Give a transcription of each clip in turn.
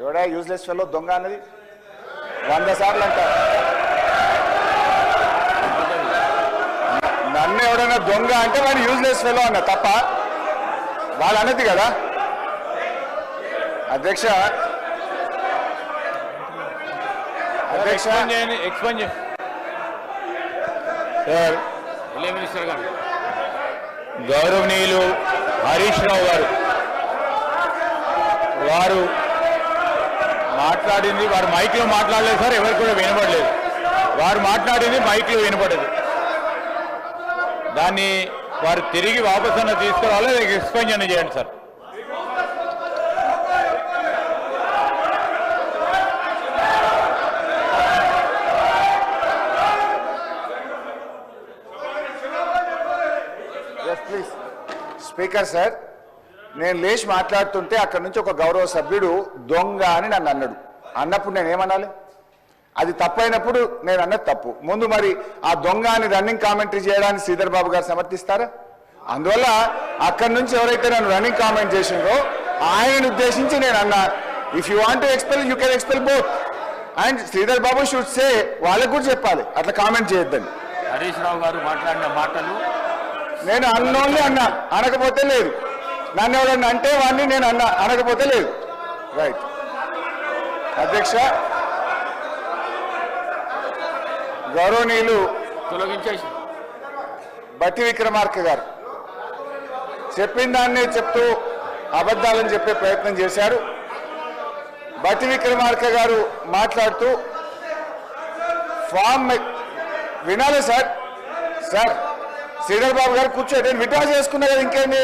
ఎవడా useless fellow దొంగ అన్నది 100 సార్లు అంటారు. నన్ను ఎవడైనా దొంగ అంటే వాడు యూజ్లెస్ ఫెలో అన్న తప్ప వాడు అన్నది కదా. అధ్యక్ష గౌరవనీయులు హరీష్ రావు గారు వారు మాట్లాడింది వారు మైక్లో మాట్లాడలేదు సార్, ఎవరికి కూడా వినపడలేదు. వారు మాట్లాడింది మైక్లో వినపడదు. దాన్ని వారు తిరిగి వాపసు అన్న తీసుకురావాలి, ఎక్స్ప్లెయిన్ చేయండి సార్. ప్లీజ్ స్పీకర్ సార్, నేను లేచి మాట్లాడుతుంటే అక్కడి నుంచి ఒక గౌరవ సభ్యుడు దొంగ అని నన్ను అన్నాడు. అన్నప్పుడు నేనేమనాలి? అది తప్పైనప్పుడు నేను అన్నది తప్పు. ముందు మరి ఆ దొంగ అని రన్నింగ్ కామెంటరీ చేయడానికి శ్రీధర్ బాబు గారు సమర్థిస్తారా? అందువల్ల అక్కడి నుంచి ఎవరైతే నన్ను రన్నింగ్ కామెంట్ చేసిండ్రో ఆయనను ఉద్దేశించి నేను అన్నా, if you want to expel you can expel both. And Sridhar Babu should say, వాళ్ళకు కూడా చెప్పాలి అట్లా కామెంట్ చేయొద్దని. హరీష్ రావు గారు మాట్లాడిన మాటలు నేను అన్నోళ్ళే అన్నా, అనకపోతే లేదు. నన్ను ఎవరన్నా అంటే వాడిని నేను అన్నా, అనకపోతే లేదు. రైట్ అధ్యక్ష, గౌరవనీయులు తొలగించేసి బట్టి విక్రమార్క గారు చెప్పిన దాన్ని చెప్తూ అబద్ధాలని చెప్పే ప్రయత్నం చేశారు. బట్టి విక్రమార్క గారు మాట్లాడుతూ ఫామ్ వినాలి సార్. సార్ శ్రీధర్ బాబు గారు కూర్చో, నేను విడ్రా చేసుకున్నా కదా, ఇంకేంటి?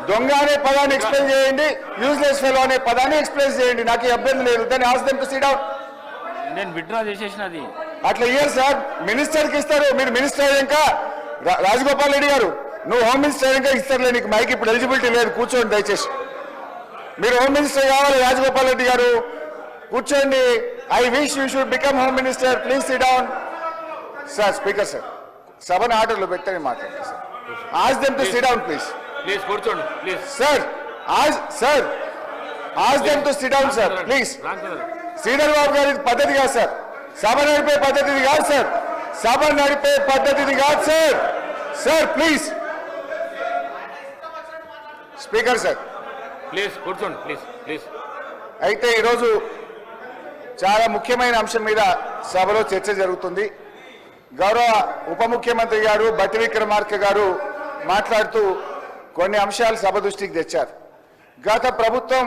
దొంగ అనే పదాన్ని ఎక్స్ప్లెయిన్ చేయండి, యూజ్లెస్ ఫెలో అనే పదాన్ని ఎక్స్ప్లెయిన్ చేయండి, నాకు ఇబ్బంది లేదు. దాన్ని ఆస్ దెమ్ టు సిట్ డౌన్. నేను విడ్రా చేసేసినది అట్లా ఇయ్యారు సార్, మినిస్టర్కి ఇస్తారు. మీరు మినిస్టర్ ఇంకా రాజగోపాల్ రెడ్డి గారు, నువ్వు హోమ్ మినిస్టర్ ఇంకా ఇస్తారులే, నీకు మైక్ ఇప్పుడు ఎలిజిబిలిటీ లేదు, కూర్చోండి దయచేసి. మీరు హోమ్ మినిస్టర్ కావాలి రాజగోపాల్ రెడ్డి గారు, కూర్చోండి. I wish you should become home minister, please sit down. Sir speaker sir, సభను ఆర్డర్లో పెట్టని మాట్లాడండి sir. Ask them to sit down please. Please కూర్చోండి please. Sir ask them to sit down sir please. Sridhar Babu గారి పద్ధతి కాదు సార్, సభ నడిపే పద్ధతిది కాదు సార్, సభ నడిపే పద్ధతిది కాదు sir. Sir please speaker sir please కూర్చోండి ప్లీజ్ ప్లీజ్. అయితే ఈరోజు చాలా ముఖ్యమైన అంశం మీద సభలో చర్చ జరుగుతుంది. గౌరవ ఉప ముఖ్యమంత్రి గారు బట్టి విక్రమార్క గారు మాట్లాడుతూ కొన్ని అంశాలు సభ దృష్టికి తెచ్చారు. గత ప్రభుత్వం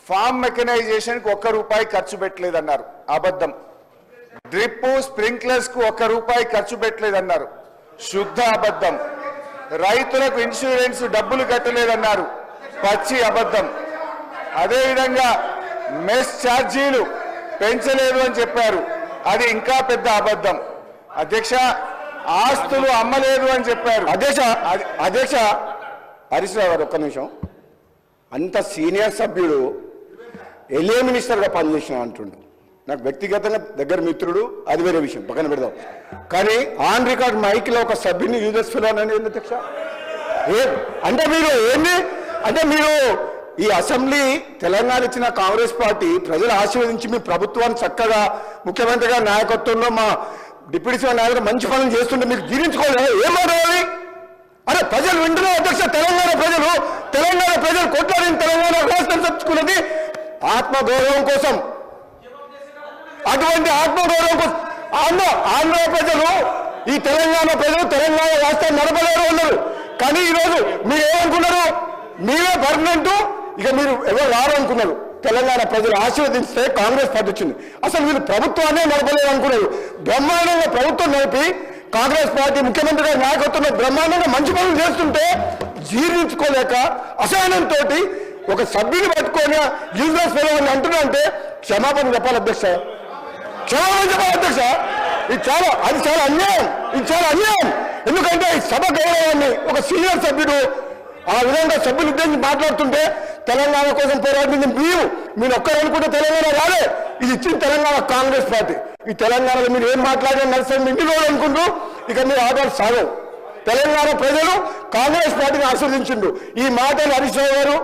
ఫామ్ మెకనైజేషన్కి ₹1 ఖర్చు పెట్టలేదన్నారు, అబద్ధం. డ్రిప్ స్ప్రింక్లర్స్ కు ₹1 ఖర్చు పెట్టలేదన్నారు, శుద్ధ అబద్ధం. రైతులకు ఇన్సూరెన్స్ డబ్బులు కట్టలేదన్నారు, పచ్చి అబద్ధం. అదేవిధంగా మెస్ ఛార్జీలు పెంచలేదు అని చెప్పారు, అది ఇంకా పెద్ద అబద్ధం. అధ్యక్ష, ఆస్తులు అమ్మలేదు అని చెప్పారు. అధ్యక్ష హరీష్ రావు గారు ఒక్క నిమిషం. అంత సీనియర్ సభ్యుడు ఎల్ఏ మినిస్టర్గా పనిచేసిన అంటుండు. నాకు వ్యక్తిగతంగా దగ్గర మిత్రుడు, అది వేరే విషయం, పక్కన పెడదాం. కానీ ఆన్ రికార్డ్ మైక్లో ఒక సభ్యుని యూజెస్ ఫెలో అనేది ఏంది అధ్యక్ష? అంటే మీరు ఏంది అంటే మీరు ఈ అసెంబ్లీ తెలంగాణ ఇచ్చిన కాంగ్రెస్ పార్టీ ప్రజలు ఆశీర్వదించి మీ ప్రభుత్వాన్ని చక్కగా ముఖ్యమంత్రి గారి నాయకత్వంలో మా డిప్యూటీ సీఎం నాయకులు మంచి పనులు చేస్తుంటే మీరు జీర్ణించుకోలేదు. ఏమవుతుంది? అరే ప్రజలు వింటున్నారు అధ్యక్ష, తెలంగాణ ప్రజలు కొట్లాడిన తెలంగాణ రాష్ట్రం తెచ్చుకున్నది ఆత్మగౌరవం కోసం. అటువంటి ఆత్మగౌరవం కోసం ఆంధ్ర ప్రజలు, ఈ తెలంగాణ ప్రజలు తెలంగాణ రాష్ట్రాన్ని నడపలేరు ఉన్నారు. కానీ ఈరోజు మీరు ఏమనుకున్నారు? మీరే పర్మనెంట్, ఇక మీరు ఎవరు రారనుకున్నారు. తెలంగాణ ప్రజలు ఆశీర్వదిస్తే కాంగ్రెస్ పార్టీ వచ్చింది. అసలు వీళ్ళు ప్రభుత్వాన్ని నడపలేరు అనుకున్నారు. బ్రహ్మాండంగా ప్రభుత్వం నడిపి కాంగ్రెస్ పార్టీ ముఖ్యమంత్రి గారి నాయకత్వంలో బ్రహ్మాండంగా మంచి పనులు చేస్తుంటే జీర్ణించుకోలేక అసహనంతో ఒక సభ్యుని పట్టుకొని యూజ్లెస్ ఫెలో అని అంటున్నా అంటే క్షమాపణ చెప్పాలి అధ్యక్ష, క్షమాపణ చెప్పాలి అధ్యక్ష. అది చాలా అన్యాయం. ఎందుకంటే ఈ సభ గౌరవాన్ని ఒక సీనియర్ సభ్యుడు ఆ విధంగా సభ్యులు ఉద్దేశించి మాట్లాడుతుంటే తెలంగాణ కోసం పోరాడింది మీరు ఒక్కరు అనుకుంటే తెలంగాణ రాలే, ఇది ఇచ్చిన తెలంగాణ కాంగ్రెస్ పార్టీ. ఈ తెలంగాణలో మీరు ఏం మాట్లాడినా నడుస్తుంది ఇంటి రోజు అనుకుంటూ ఇక మీరు ఆటలు సాగవు. తెలంగాణ ప్రజలు కాంగ్రెస్ పార్టీని ఆశీర్వదించిండు. ఈ మాటలు హరీష్ రావు గారు